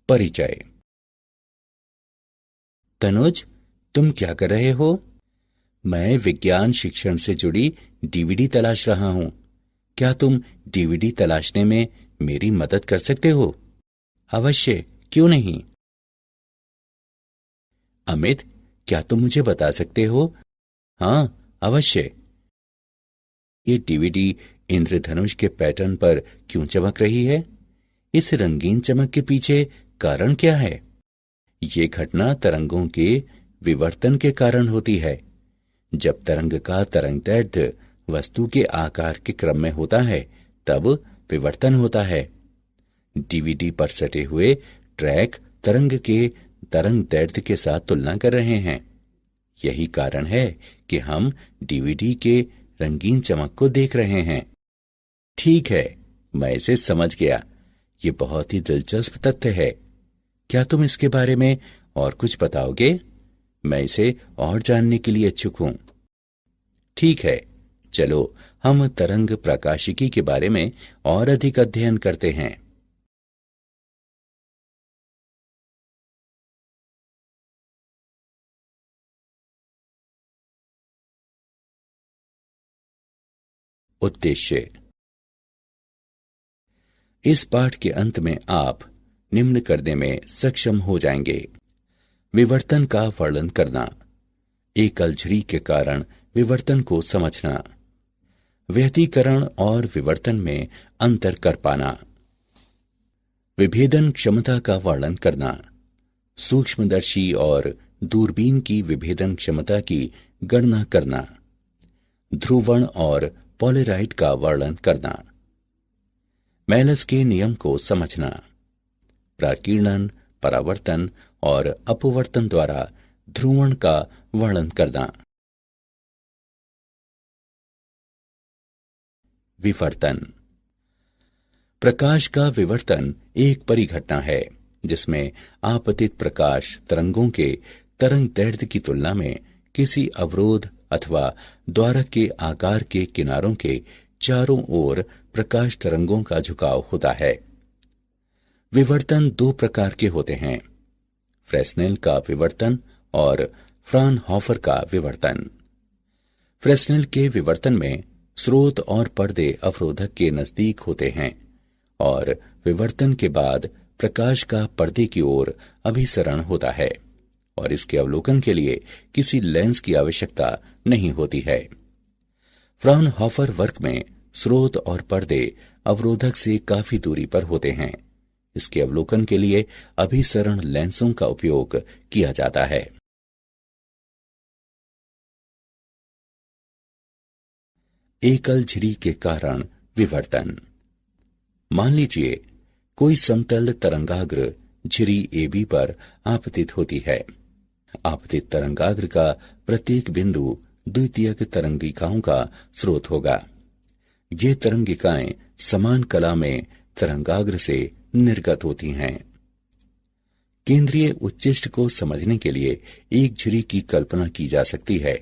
परिचय। तनुज, तुम क्या कर रहे हो? मैं विज्ञान शिक्षण से जुड़ी डीवीडी तलाश रहा हूं। क्या तुम डीवीडी तलाशने में मेरी मदद कर सकते हो? अवश्य, क्यों नहीं। अमित, क्या तुम मुझे बता सकते हो? हाँ, अवश्य। ये डीवीडी इंद्रधनुष के पैटर्न पर क्यों चमक रही है? इस रंगीन चमक के पीछे कारण क्या है? ये घटना तरंगों के विवर्तन के कारण होती है। जब तरंग का तरंगदैर्ध्य वस्तु के आकार के क्रम में होता है, तब विवर्तन होता है। डीवीडी पर सटे हुए ट्रैक तरंग के तरंगदैर्ध्य के साथ तुलना कर रहे हैं। यही कारण है कि हम डीवीडी के रंगीन चमक को देख रहे हैं। ठीक है, मैं इसे समझ गया। ये बहुत ही दिलचस्प तथ्य है। क्या तुम इसके बारे में और कुछ बताओगे? मैं इसे और जानने के लिए इच्छुक हूं। ठीक है, चलो हम तरंग प्रकाशिकी के बारे में और अधिक अध्ययन करते हैं। उद्देश्य। इस पाठ के अंत में आप निम्न करने में सक्षम हो जाएंगे। विवर्तन का वर्णन करना, एकल झिरी के कारण विवर्तन को समझना, व्यतिकरण और विवर्तन में अंतर कर पाना, विभेदन क्षमता का वर्णन करना, सूक्ष्मदर्शी और दूरबीन की विभेदन क्षमता की गणना करना, ध्रुवण और पॉलराइड का वर्णन करना, मेलस के नियम को समझना, प्राकीर्णन, परावर्तन और अपवर्तन द्वारा ध्रुवण का वर्णन करना। विवर्तन। प्रकाश का विवर्तन एक परिघटना है जिसमें आपतित प्रकाश तरंगों के तरंगदैर्ध्य की तुलना में किसी अवरोध अथवा द्वारक के आकार के किनारों के चारों ओर प्रकाश तरंगों का झुकाव होता है। विवर्तन दो प्रकार के होते हैं, फ्रेस्नेल का विवर्तन और फ्राउनहोफर का विवर्तन। फ्रेस्नेल के विवर्तन में स्रोत और पर्दे अवरोधक के नजदीक होते हैं और विवर्तन के बाद प्रकाश का पर्दे की ओर अभिसरण होता है और इसके अवलोकन के लिए किसी लेंस की आवश्यकता नहीं होती है। फ्राउनहोफर वर्क में स्रोत और पर्दे अवरोधक से काफी दूरी पर होते हैं। इसके अवलोकन के लिए अभिसरण लेंसों का उपयोग किया जाता है। एकल झिरी के कारण विवर्तन। मान लीजिए कोई समतल तरंगाग्र झिरी AB पर आपतित होती है। आपतित तरंगाग्र का प्रत्येक बिंदु द्वितीयक तरंगिकाओं का स्रोत होगा। ये तरंगिकाएं समान कला में तरंगाग्र से निर्गत होती हैं। केंद्रीय उच्चिष्ट को समझने के लिए एक झिरी की कल्पना की जा सकती है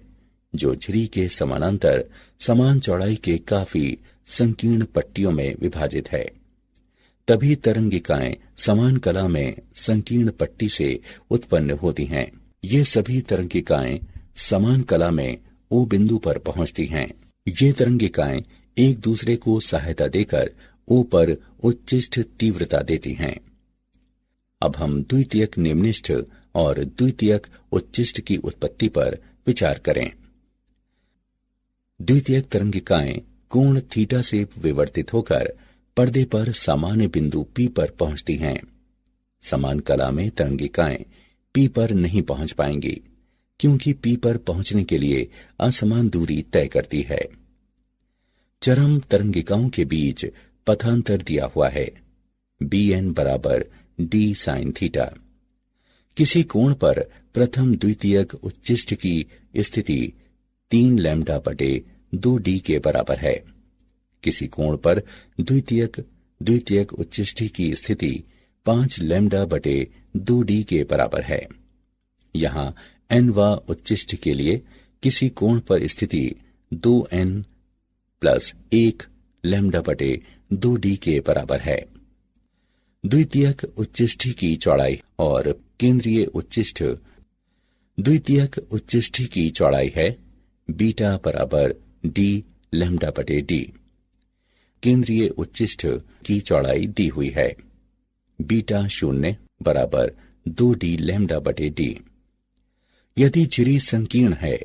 जो झिरी के समानांतर समान चौड़ाई के काफी संकीर्ण पट्टियों में विभाजित है। तभी तरंगिकाएं समान कला में संकीर्ण पट्टी से उत्पन्न होती हैं। ये सभी तरंगिकाएं समान कला में O बिंदु पर पहुंचती हैं। ये तरंगिकाएं एक दूसरे को सहायता देकर O पर उच्चिष्ट तीव्रता देती हैं। अब हम द्वितीयक निम्निष्ठ और द्वितीयक उच्चिष्ट की उत्पत्ति पर विचार करें। द्वितीयक तरंगिकाएं कोण थीटा से विवर्तित होकर पर्दे पर सामान्य बिंदु P पर पहुंचती हैं। समान कला में तरंगिकाएं P पर नहीं पहुंच पाएंगी क्योंकि P पर पहुंचने के लिए असमान दूरी तय करती है। चरम तरंगिकाओं के बीच पथांतर दिया हुआ है, Bn बराबर D sin थीटा। किसी कोण पर प्रथम द्वितीयक उच्चिष्ट की स्थिति 3 लैम्डा बटे 2D के बराबर है। किसी कोण पर द्वितीयक उच्चिष्टि की स्थिति 5 लैम्डा बटे 2D के बराबर है। यहां nवा उच्चिष्ट के लिए किसी कोण पर स्थिति 2n + 1 लैम्डा बटे 2D के बराबर है। द्वितीयक उच्चिष्टि की चौड़ाई और केंद्रीय उच्चिष्ट द्वितीयक उच्चिष्टि की चौड़ाई है बीटा बराबर डी लैम्डा बटे डी। केंद्रीय उच्चिष्ट की चौड़ाई दी हुई है बीटा 0 बराबर 2d लैम्डा बटे डी। यदि झिरी संकीर्ण है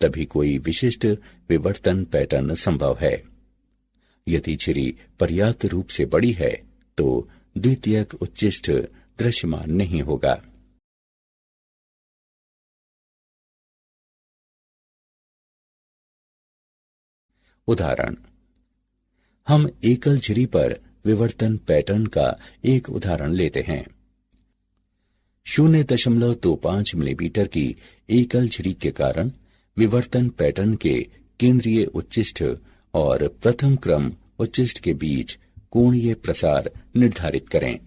तभी कोई विशिष्ट विवर्तन पैटर्न संभव है। यदि झिरी पर्याप्त रूप से बड़ी है तो द्वितीयक उच्चिष्ट दृश्यमान नहीं होगा। उदाहरण, हम एकल झिरी पर विवर्तन पैटर्न का एक उदाहरण लेते हैं। 0.25 मिलीमीटर की एकल झिरी के कारण विवर्तन पैटर्न के केंद्रीय उच्चिष्ट और प्रथम क्रम उच्चिष्ट के बीच कोणीय प्रसार निर्धारित करें।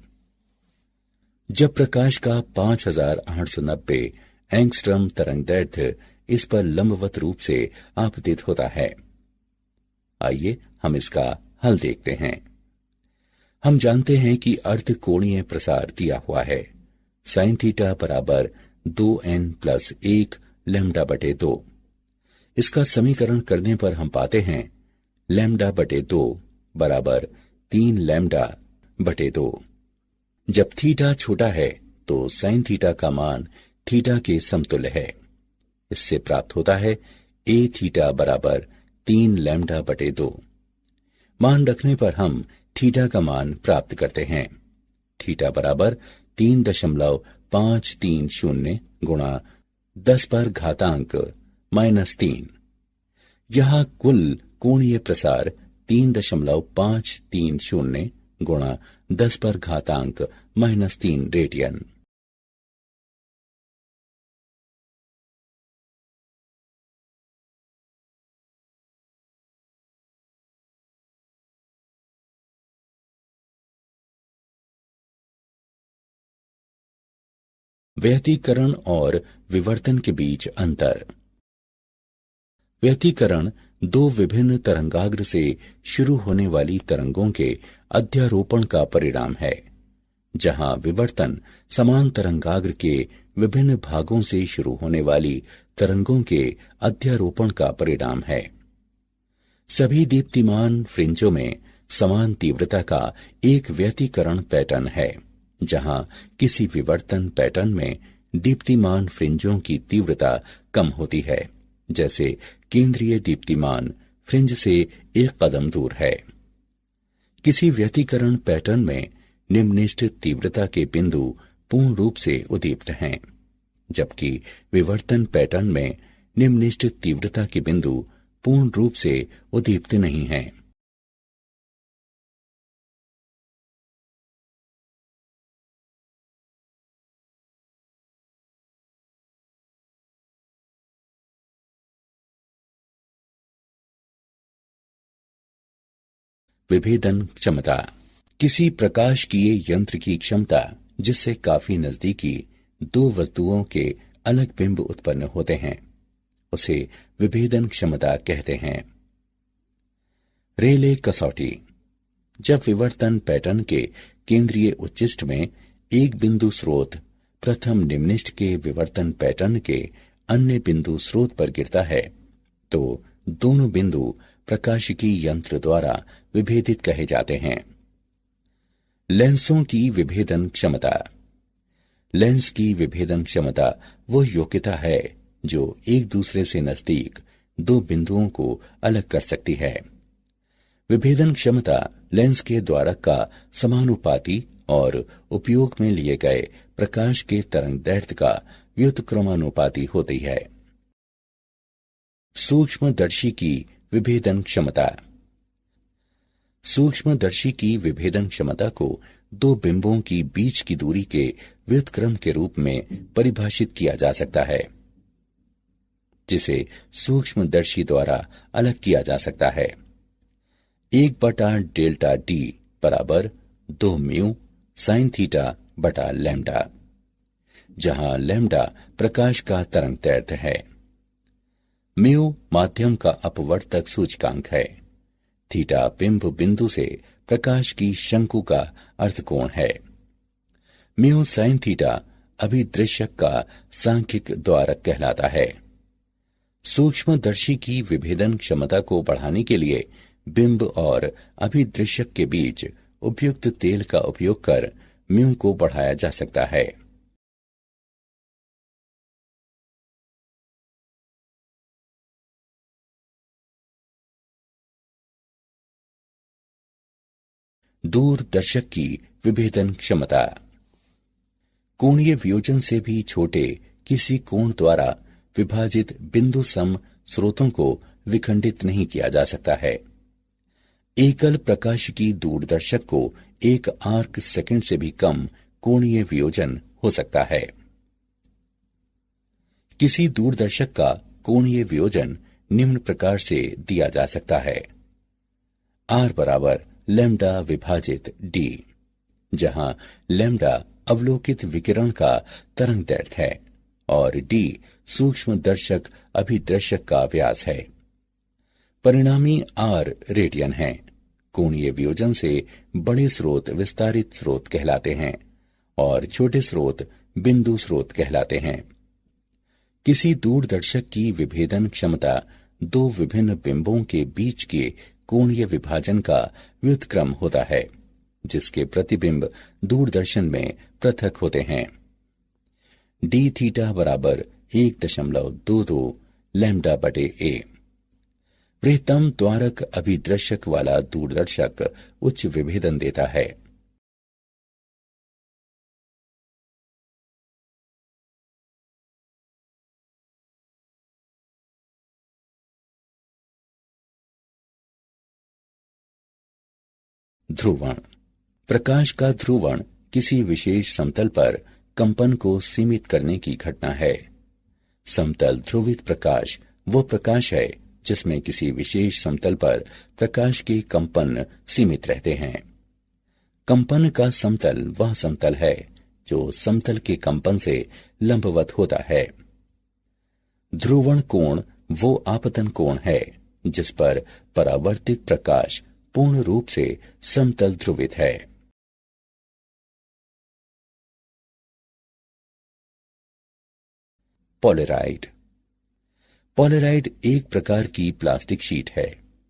जब प्रकाश का 5890 एंगस्ट्रम तरंगदैर्घ्य इस पर लंबवत रूप से आपतित होता है। आइए हम इसका हल देखते हैं। हम जानते हैं कि अर्ध कोणीय प्रसार दिया हुआ है sin थीटा बराबर 2n+1 लैम्डा बटे 2। इसका समीकरण करने पर हम पाते हैं लैम्डा बटे 2 बराबर 3 लैम्डा बटे 2। जब थीटा छोटा है तो sin थीटा का मान थीटा के समतुल्य है। इससे प्राप्त होता है a थीटा बराबर 3 लैम्डा बटे 2। मान रखने पर हम थीटा का मान प्राप्त करते हैं। थीटा बराबर 3.530 गुणा 10⁻³ यहाँ कुल कोणीय प्रसार 3.530 गुणा 10⁻³ रेडियन। व्यतिकरण और विवर्तन के बीच अंतर। व्यतिकरण दो विभिन्न तरंगाग्र से शुरू होने वाली तरंगों के अध्यारोपण का परिणाम है, जहां विवर्तन समान तरंगाग्र के विभिन्न भागों से शुरू होने वाली तरंगों के अध्यारोपण का परिणाम है। सभी दीप्तिमान फ्रिंजों में समान तीव्रता का एक व्यतिकरण पैटर्न है, जहां किसी विवर्तन पैटर्न में दीप्तिमान फ्रिंजों की तीव्रता कम होती है, जैसे केंद्रीय दीप्तिमान फ्रिंज से एक कदम दूर है। किसी व्यतिकरण पैटर्न में निम्ननिष्ठ तीव्रता के बिंदु पूर्ण रूप से उद्दीप्त हैं, जबकि विवर्तन पैटर्न में निम्ननिष्ठ तीव्रता के बिंदु पूर्ण रूप से उद्दीप्त नहीं हैं। विभेदन क्षमता। किसी प्रकाशकीय यंत्र की क्षमता जिससे काफी नजदीकी दो वस्तुओं के अलग बिंब उत्पन्न होते हैं, उसे विभेदन क्षमता कहते हैं। रेले कसौटी। जब विवर्तन पैटर्न के केंद्रीय उच्चिष्ट में एक बिंदु स्रोत प्रथम निम्निष्ठ के विवर्तन पैटर्न के अन्य बिंदु स्रोत पर गिरता है, तो दोनों बिंदु प्रकाशिकी यंत्र द्वारा विभेदित कहे जाते हैं। लेंसों की विभेदन क्षमता। लेंस की विभेदन क्षमता वो योग्यता है जो एक दूसरे से नजदीक दो बिंदुओं को अलग कर सकती है। विभेदन क्षमता लेंस के द्वारक का समानुपाती और उपयोग में लिए गए प्रकाश के तरंगदैर्घ्य का व्युत्क्रमानुपाती होती है। सूक्ष्मदर्शी की विभेदन क्षमता। सूक्ष्मदर्शी की विभेदन क्षमता को दो बिंबों की बीच की दूरी के व्युत्क्रम के रूप में परिभाषित किया जा सकता है, जिसे सूक्ष्मदर्शी द्वारा अलग किया जा सकता है। 1/Δd बराबर 2 म्यू sin थीटा बटा लैम्डा, जहां लैम्डा प्रकाश का तरंगदैर्घ्य है। म्यू माध्यम का अपवर्तक सूचकांक है। थीटा बिंब बिंदु से प्रकाश की शंकु का अर्थकोण है। म्यू साइन थीटा अभिदृश्यक का सांख्यिक द्वारक कहलाता है। सूक्ष्मदर्शी की विभेदन क्षमता को बढ़ाने के लिए बिंब और अभिदृश्यक के बीच उपयुक्त तेल का उपयोग कर म्यू को बढ़ाया जा सकता है। दूरदर्शक की विभेदन क्षमता। कोणीय वियोजन से भी छोटे किसी कोण द्वारा विभाजित बिंदु सम स्रोतों को विखंडित नहीं किया जा सकता है। एकल प्रकाश की दूरदर्शक को 1 आर्क सेकंड से भी कम कोणीय वियोजन हो सकता है। किसी दूरदर्शक का कोणीय वियोजन निम्न प्रकार से दिया जा सकता है। R बराबर लैम्डा विभाजित d, जहां लैम्डा अवलोकित विकिरण का तरंग दैर्ध्य है और d सूक्ष्मदर्शक अभिदृश्यक का व्यास है। परिणामी R रेडियन है। कोणीय वियोजन से बड़े स्रोत विस्तारित स्रोत कहलाते हैं और छोटे स्रोत बिंदु स्रोत कहलाते हैं। किसी दूरदर्शक की विभेदन क्षमता 2 विभिन्न बिंबों के बीच के कोणीय विभाजन का व्युत्क्रम होता है, जिसके प्रतिबिंब दूरदर्शन में पृथक होते हैं। d थीटा बराबर 1.22 लैम्डा बटे a। वृहत्तम द्वारक अभिदृश्यक वाला दूरदर्शक उच्च विभेदन देता है। ध्रुवण। प्रकाश का ध्रुवण किसी विशेष समतल पर कंपन को सीमित करने की घटना है। समतल ध्रुवित प्रकाश वो प्रकाश है जिसमें किसी विशेष समतल पर प्रकाश के कंपन सीमित रहते हैं। कंपन का समतल वह समतल है जो समतल के कंपन से लंबवत होता है। ध्रुवण कोण वो आपतन कोण है जिस पर परावर्तित प्रकाश पूर्ण रूप से समतल ध्रुवित है। पोलेराइड। पोलेराइड एक प्रकार की प्लास्टिक शीट है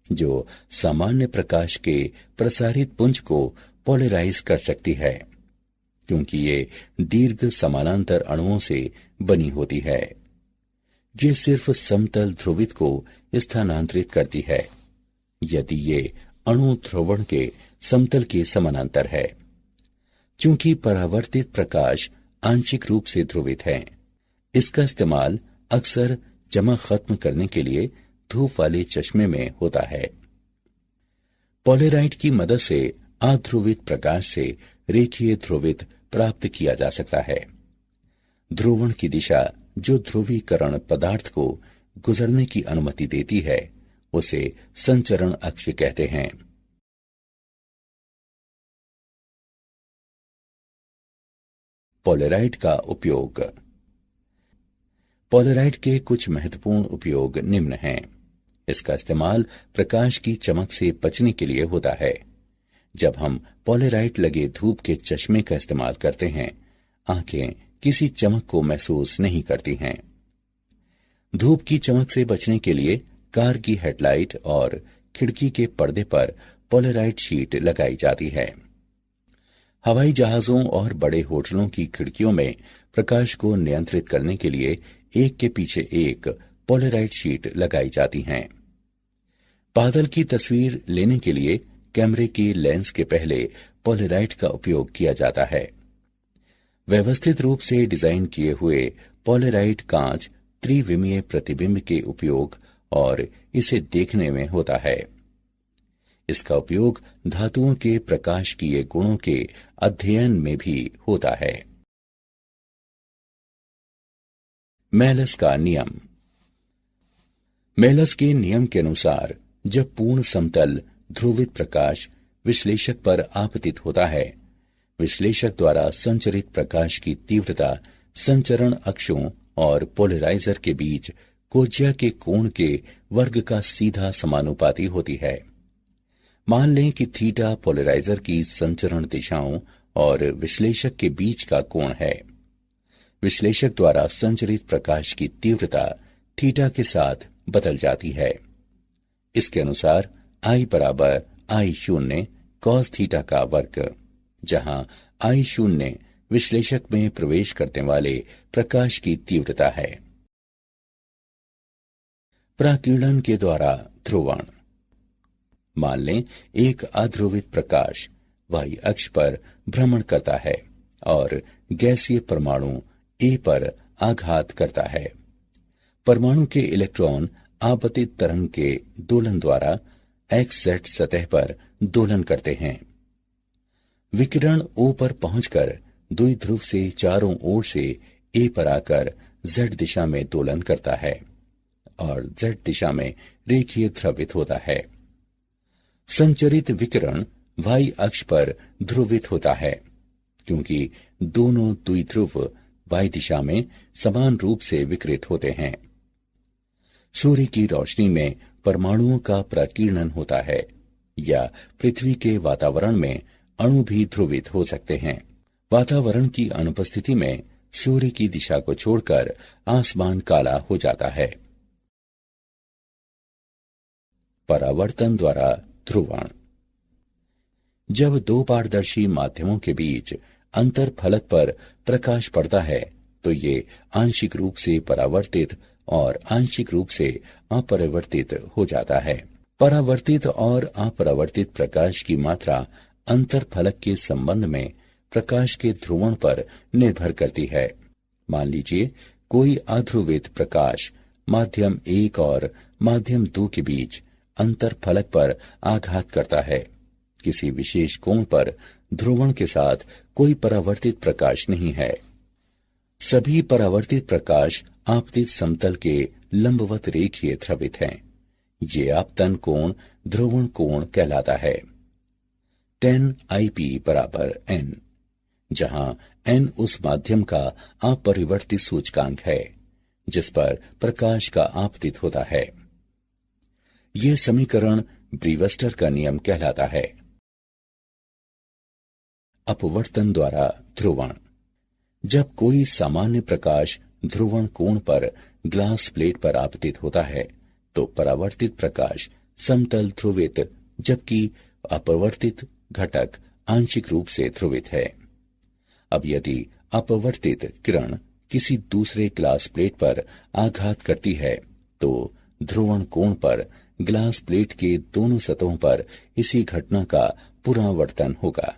जो सामान्य प्रकाश के प्रसारित पुंज को पोलराइज कर सकती है, क्योंकि ये दीर्घ समानांतर अणुओं से बनी होती है। ये सिर्फ समतल ध्रुवित को स्थानांतरित करती है यदि ये अणु ध्रुवण के समतल के समानांतर है। चूंकि परावर्तित प्रकाश आंशिक रूप से ध्रुवित है, इसका इस्तेमाल अक्सर चमक खत्म करने के लिए धूप वाले चश्मे में होता है। पोलेराइड की मदद से अध्रुवित प्रकाश से रेखीय ध्रुवित प्राप्त किया जा सकता है। ध्रुवण की दिशा जो ध्रुवीकरण पदार्थ को गुजरने की अनुमति देती है उसे संचरण अक्ष कहते हैं। पोलेराइड का उपयोग। पोलेराइड के कुछ महत्वपूर्ण उपयोग निम्न हैं। इसका इस्तेमाल प्रकाश की चमक से बचने के लिए होता है। जब हम पोलेराइड लगे धूप के चश्मे का इस्तेमाल करते हैं, आंखें किसी चमक को महसूस नहीं करती हैं। धूप की चमक से बचने के लिए कार की हेडलाइट और खिड़की के पर्दे पर पोलेराइड शीट लगाई जाती है। हवाई जहाजों और बड़े होटलों की खिड़कियों में प्रकाश को नियंत्रित करने के लिए एक के पीछे एक पोलेराइड शीट लगाई जाती हैं। बादल की तस्वीर लेने के लिए कैमरे के लेंस के पहले पोलेराइड का उपयोग किया जाता है। व्यवस्थित रूप से डिजाइन किए हुए पोलेराइड कांच त्रिविमीय प्रतिबिंब के उपयोग और इसे देखने में होता है। इसका उपयोग धातुओं के प्रकाशकीय गुणों के अध्ययन में भी होता है। मेलस का नियम। मेलस के नियम के अनुसार जब पूर्ण समतल ध्रुवित प्रकाश विश्लेषक पर आपतित होता है, विश्लेषक द्वारा संचरित प्रकाश की तीव्रता संचरण अक्षों और पोलराइजर के बीच कोज्या के कोण के वर्ग का सीधा समानुपाती होती है। मान लें कि थीटा पोलराइजर की संचरण दिशाओं और विश्लेषक के बीच का कोण है। विश्लेषक द्वारा संचरित प्रकाश की तीव्रता थीटा के साथ बदल जाती है। इसके अनुसार I बराबर I0 cos थीटा का वर्ग, जहां I0 विश्लेषक में प्रवेश करने वाले प्रकाश की तीव्रता है। प्रकीर्णन के द्वारा ध्रुवण। मान लें एक अध्रुवित प्रकाश y अक्ष पर भ्रमण करता है और गैसीय परमाणु A पर आघात करता है। परमाणु के इलेक्ट्रॉन आपतित तरंग के दोलन द्वारा XZ सतह पर दोलन करते हैं। विकिरण O पर पहुंचकर द्विध्रुव से चारों ओर से A पर आकर Z दिशा में दोलन करता है और Z दिशा में रेखीय ध्रुवित होता है। संचरित विकिरण Y अक्ष पर ध्रुवित होता है, क्योंकि दोनों द्विध्रुव Y दिशा में समान रूप से विकिरित होते हैं। सूर्य की रोशनी में परमाणुओं का प्रकीर्णन होता है, या पृथ्वी के वातावरण में अणु भी ध्रुवित हो सकते हैं। वातावरण की अनुपस्थिति में सूर्य की दिशा को छोड़कर आसमान काला हो जाता है। परावर्तन द्वारा ध्रुवण। जब दो पारदर्शी माध्यमों के बीच अंतर फलक पर प्रकाश पड़ता है तो ये आंशिक रूप से परावर्तित और आंशिक रूप से अपरिवर्तित हो जाता है। परावर्तित और अपरावर्तित प्रकाश की मात्रा अंतर फलक के संबंध में प्रकाश के ध्रुवण पर निर्भर करती है। मान लीजिए कोई अध्रुवित प्रकाश माध्यम 1 और माध्यम 2 के बीच अंतर फलक पर आघात करता है। किसी विशेष कोण पर ध्रुवण के साथ कोई परावर्तित प्रकाश नहीं है। सभी परावर्तित प्रकाश आपतित समतल के लंबवत रेखीय ध्रुवित हैं। ये आपतन कोण ध्रुवण कोण कहलाता है। tan IP बराबर n, जहां n उस माध्यम का अपरिवर्तित सूचकांक है जिस पर प्रकाश का आपतित होता है। यह समीकरण ब्रीवस्टर का नियम कहलाता है। अपवर्तन द्वारा ध्रुवण। जब कोई सामान्य प्रकाश ध्रुवण कोण पर ग्लास प्लेट पर आपतित होता है तो परावर्तित प्रकाश समतल ध्रुवित, जबकि अपवर्तित घटक आंशिक रूप से ध्रुवित है। अब यदि अपवर्तित किरण किसी दूसरे ग्लास प्लेट पर आघात करती है तो ध्रुवण कोण पर ग्लास प्लेट के दोनों सतहों पर इसी घटना का पुनरावर्तन होगा।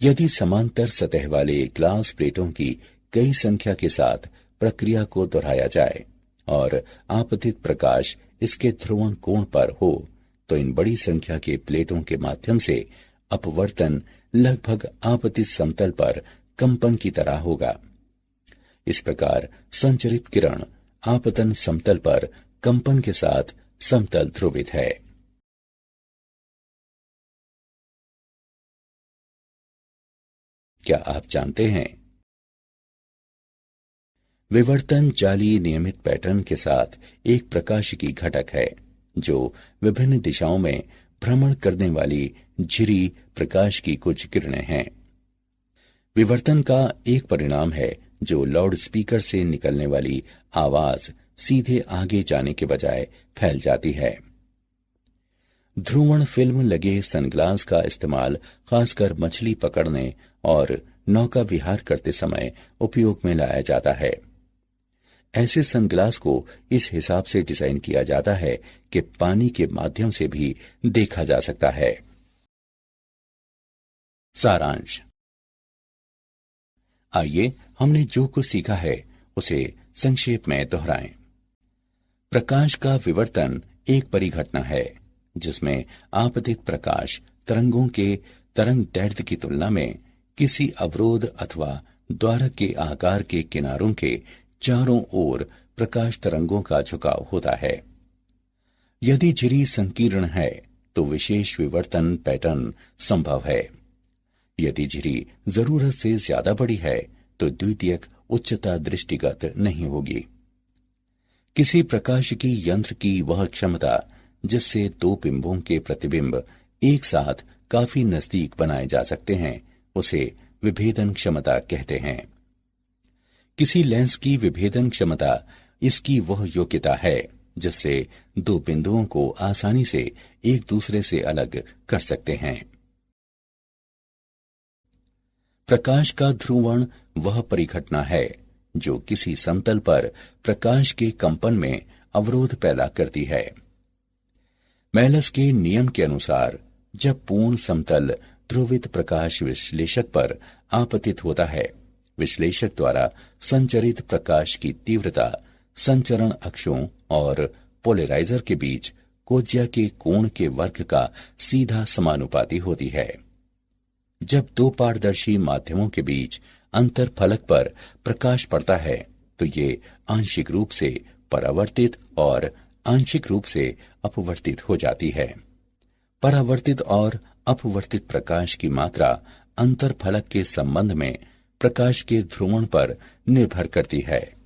यदि समांतर सतह वाले ग्लास प्लेटों की कई संख्या के साथ प्रक्रिया को दोहराया जाए और आपतित प्रकाश इसके ध्रुवण कोण पर हो तो इन बड़ी संख्या के प्लेटों के माध्यम से अपवर्तन लगभग आपतित समतल पर कंपन की तरह होगा। इस प्रकार संचरित किरण आपतन समतल पर कंपन के साथ समतल ध्रुवित है। क्या आप जानते हैं विवर्तन जाली नियमित पैटर्न के साथ एक प्रकाशिकी घटक है जो विभिन्न दिशाओं में भ्रमण करने वाली झिरी प्रकाश की कुछ किरणें हैं। विवर्तन का एक परिणाम है जो लाउड स्पीकर से निकलने वाली आवाज सीधे आगे जाने के बजाय फैल जाती है। ध्रुवण फिल्म लगे सनग्लास का इस्तेमाल खासकर मछली पकड़ने और नौका विहार करते समय उपयोग में लाया जाता है। ऐसे सनग्लास को इस हिसाब से डिजाइन किया जाता है कि पानी के माध्यम से भी देखा जा सकता है। सारांश। आइए हमने जो कुछ सीखा है उसे संक्षेप में दोहराएं। प्रकाश का विवर्तन एक परिघटना है जिसमें आपतित प्रकाश तरंगों के तरंग दैर्ध्य की तुलना में किसी अवरोध अथवा द्वारक के आकार के किनारों के चारों ओर प्रकाश तरंगों का झुकाव होता है। यदि झिरी संकीर्ण है तो विशेष विवर्तन पैटर्न संभव है। यदि झिरी जरूरत से ज्यादा बड़ी है तो द्वितीयक उच्चता दृष्टिगत नहीं होगी। किसी प्रकाशिकी यंत्र की वह क्षमता जिससे दो बिंबों के प्रतिबिंब एक साथ काफी नजदीक बनाए जा सकते हैं उसे विभेदन क्षमता कहते हैं। किसी लेंस की विभेदन क्षमता इसकी वह योग्यता है जिससे दो बिंदुओं को आसानी से एक दूसरे से अलग कर सकते हैं। प्रकाश का ध्रुवण वह परिघटना है जो किसी समतल पर प्रकाश के कंपन में अवरोध पैदा करती है। मेलस के नियम के अनुसार जब पूर्ण समतल ध्रुवित प्रकाश विश्लेषक पर आपतित होता है, विश्लेषक द्वारा संचरित प्रकाश की तीव्रता संचरण अक्षों और पोलराइजर के बीच कोज्या के कोण के वर्ग का सीधा समानुपाती होती है। जब दो पारदर्शी माध्यमों के बीच अंतर फलक पर प्रकाश पड़ता है तो ये आंशिक रूप से परावर्तित और आंशिक रूप से अपवर्तित हो जाती है। परावर्तित और अपवर्तित प्रकाश की मात्रा अंतर फलक के संबंध में प्रकाश के ध्रुवण पर निर्भर करती है।